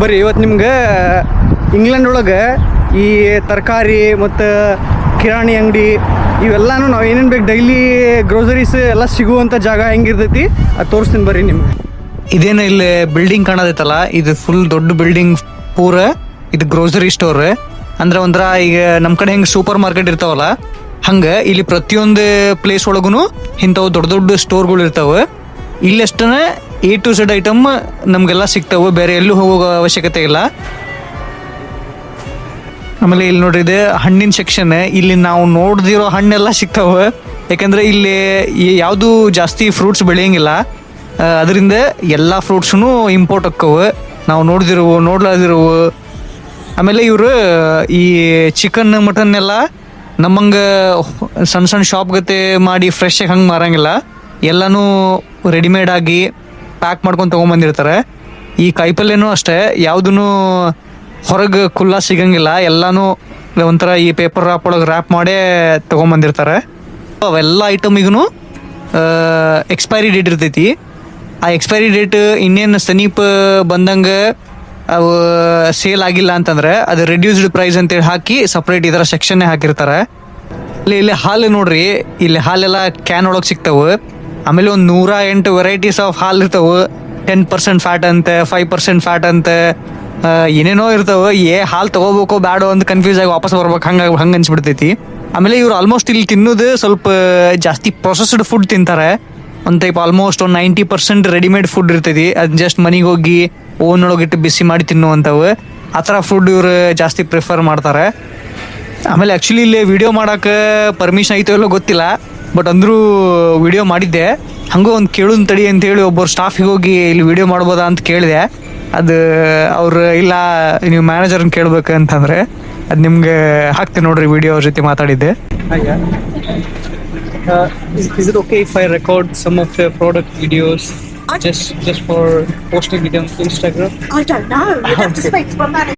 ಬರ್ರಿ ಇವತ್ತು ನಿಮ್ಗೆ ಇಂಗ್ಲೆಂಡ್ ಒಳಗೆ ಈ ತರಕಾರಿ ಮತ್ತು ಕಿರಾಣಿ ಅಂಗಡಿ ಇವೆಲ್ಲನೂ ನಾವು ಏನೇನು ಬೇಕು ಡೈಲಿ ಗ್ರೋಸರೀಸ್ ಎಲ್ಲ ಸಿಗುವಂಥ ಜಾಗ ಹೆಂಗಿರ್ತೈತಿ ಅದು ತೋರಿಸ್ತೀನಿ ಬರ್ರಿ ನಿಮ್ಗೆ. ಇದೇನು ಇಲ್ಲಿ ಬಿಲ್ಡಿಂಗ್ ಕಾಣೋದೈತಲ್ಲ, ಇದು ಫುಲ್ ದೊಡ್ಡ ಬಿಲ್ಡಿಂಗ್ ಪೂರ ಇದು ಗ್ರೋಸರಿ ಸ್ಟೋರ್. ಅಂದ್ರೆ ಒಂಥರ ಈಗ ನಮ್ಮ ಕಡೆ ಹೆಂಗೆ ಸೂಪರ್ ಮಾರ್ಕೆಟ್ ಇರ್ತಾವಲ್ಲ ಹಂಗೆ ಇಲ್ಲಿ ಪ್ರತಿಯೊಂದು ಪ್ಲೇಸ್ ಒಳಗೂ ಇಂಥವು ದೊಡ್ಡ ದೊಡ್ಡ ಸ್ಟೋರ್ಗಳು ಇರ್ತಾವೆ. ಇಲ್ಲಷ್ಟೇ A to Z ಐಟಮ್ ನಮಗೆಲ್ಲ ಸಿಗ್ತಾವೆ, ಬೇರೆ ಎಲ್ಲೂ ಹೋಗೋ ಅವಶ್ಯಕತೆ ಇಲ್ಲ. ಆಮೇಲೆ ಇಲ್ಲಿ ನೋಡ್ರಿ ಇದೆ ಹಣ್ಣಿನ ಸೆಕ್ಷನ್. ಇಲ್ಲಿ ನಾವು ನೋಡ್ದಿರೋ ಹಣ್ಣೆಲ್ಲ ಸಿಗ್ತಾವೆ, ಯಾಕಂದ್ರೆ ಇಲ್ಲಿ ಯಾವುದು ಜಾಸ್ತಿ ಫ್ರೂಟ್ಸ್ ಬೆಳೆಯಂಗಿಲ್ಲ. ಅದರಿಂದ ಎಲ್ಲ ಫ್ರೂಟ್ಸ್ನು ಇಂಪೋರ್ಟ್ ಆಕ್ಕವು, ನಾವು ನೋಡ್ಲಾದಿರುವು. ಆಮೇಲೆ ಇವರು ಈ ಚಿಕನ್ ಮಟನ್ ಎಲ್ಲ ನಮ್ಮಂಗೆ ಸಣ್ಣ ಸಣ್ಣ ಶಾಪ್ ಗತೆ ಮಾಡಿ ಫ್ರೆಶ್ ಆಗಿ ಹಂಗೆ ಮಾರಂಗಿಲ್ಲ, ಎಲ್ಲನೂ ರೆಡಿಮೇಡ್ ಆಗಿ ಪ್ಯಾಕ್ ಮಾಡ್ಕೊಂಡು ತೊಗೊಂಬಂದಿರ್ತಾರೆ. ಈ ಕಾಯಿಪಲ್ಯನೂ ಅಷ್ಟೇ, ಯಾವುದೂ ಹೊರಗೆ ಖುಲ್ಲಾ ಸಿಗಂಗಿಲ್ಲ, ಎಲ್ಲನೂ ಒಂಥರ ಈ ಪೇಪರ್ ರ್ಯಾಪ್ ಒಳಗೆ ರ್ಯಾಪ್ ಮಾಡೇ ತೊಗೊಂಬಂದಿರ್ತಾರೆ. ಅವೆಲ್ಲ ಐಟಮಿಗೂ ಎಕ್ಸ್ಪೈರಿ ಡೇಟ್ ಇರ್ತೈತಿ. ಆ ಎಕ್ಸ್ಪೈರಿ ಡೇಟ್ ಇನ್ನೇನು ಸಮೀಪ ಬಂದಂಗೆ ಅವು ಸೇಲ್ ಆಗಿಲ್ಲ ಅಂತಂದ್ರೆ ಅದು ರೆಡ್ಯೂಸ್ಡ್ ಪ್ರೈಸ್ ಅಂತೇಳಿ ಹಾಕಿ ಸಪ್ರೇಟ್ ಇದರ ಸೆಕ್ಷನ್ನೇ ಹಾಕಿರ್ತಾರೆ. ಇಲ್ಲಿ ಹಾಲು ನೋಡ್ರಿ, ಇಲ್ಲಿ ಹಾಲೆಲ್ಲ ಕ್ಯಾನ್ ಒಳಗೆ ಸಿಗ್ತಾವೆ. ಆಮೇಲೆ ಒಂದು 108 ವೆರೈಟೀಸ್ ಆಫ್ ಹಾಲು ಇರ್ತಾವೆ. 10% ಫ್ಯಾಟ್ ಅಂತೆ, 5% ಫ್ಯಾಟ್ ಅಂತೆ, ಏನೇನೋ ಇರ್ತಾವೆ. ಹಾಲು ತೊಗೋಬೇಕೋ ಬ್ಯಾಡೋ ಅಂತ ಕನ್ಫ್ಯೂಸ್ ಆಗಿ ವಾಪಸ್ ಬರ್ಬೇಕು, ಹಂಗೆ ಅನ್ಸ್ಬಿಡ್ತೈತಿ. ಆಮೇಲೆ ಇವ್ರು ಆಲ್ಮೋಸ್ಟ್ ಇಲ್ಲಿ ತಿನ್ನೋದು ಸ್ವಲ್ಪ ಜಾಸ್ತಿ ಪ್ರೊಸೆಸ್ಡ್ ಫುಡ್ ತಿಂತಾರೆ. ಒಂದು ಟೈಪ್ ಆಲ್ಮೋಸ್ಟ್ ಒಂದು 90% ರೆಡಿಮೇಡ್ ಫುಡ್ ಇರ್ತೈತಿ. ಅದು ಜಸ್ಟ್ ಮನೆಗೆ ಹೋಗಿ ಓನ್ ಒಳಗಿಟ್ಟು ಬಿಸಿ ಮಾಡಿ ತಿನ್ನುವಂಥವು, ಆ ಥರ ಫುಡ್ ಇವರು ಜಾಸ್ತಿ ಪ್ರಿಫರ್ ಮಾಡ್ತಾರೆ. ಆಮೇಲೆ ಆ್ಯಕ್ಚುಲಿ ಇಲ್ಲಿ ವಿಡಿಯೋ ಮಾಡೋಕೆ ಪರ್ಮಿಷನ್ ಐತೋ ಇಲ್ಲೋ ಗೊತ್ತಿಲ್ಲ, ಬಟ್ ಅಂದರೂ ವಿಡಿಯೋ ಮಾಡಿದ್ದೆ. ಹಂಗೂ ಒಂದು ಕೇಳೋನ್ ತಡಿ ಅಂತೇಳಿ ಒಬ್ಬರು ಸ್ಟಾಫಿಗೆ ಹೋಗಿ ಇಲ್ಲಿ ವಿಡಿಯೋ ಮಾಡ್ಬೋದಾ ಅಂತ ಕೇಳಿದೆ. ಅದು ಅವ್ರು ಇಲ್ಲ ನೀವು ಮ್ಯಾನೇಜರ್ನ ಕೇಳ್ಬೇಕು ಅಂತಂದರೆ ಅದು ನಿಮ್ಗೆ ಹಾಕ್ತೀನಿ ನೋಡ್ರಿ ವಿಡಿಯೋ ಅವ್ರ ಜೊತೆ ಮಾತಾಡಿದ್ದೆ. Is it okay if I record some of the product videos just for posting it on Instagram? I don't know. You'd have to speak to my manager.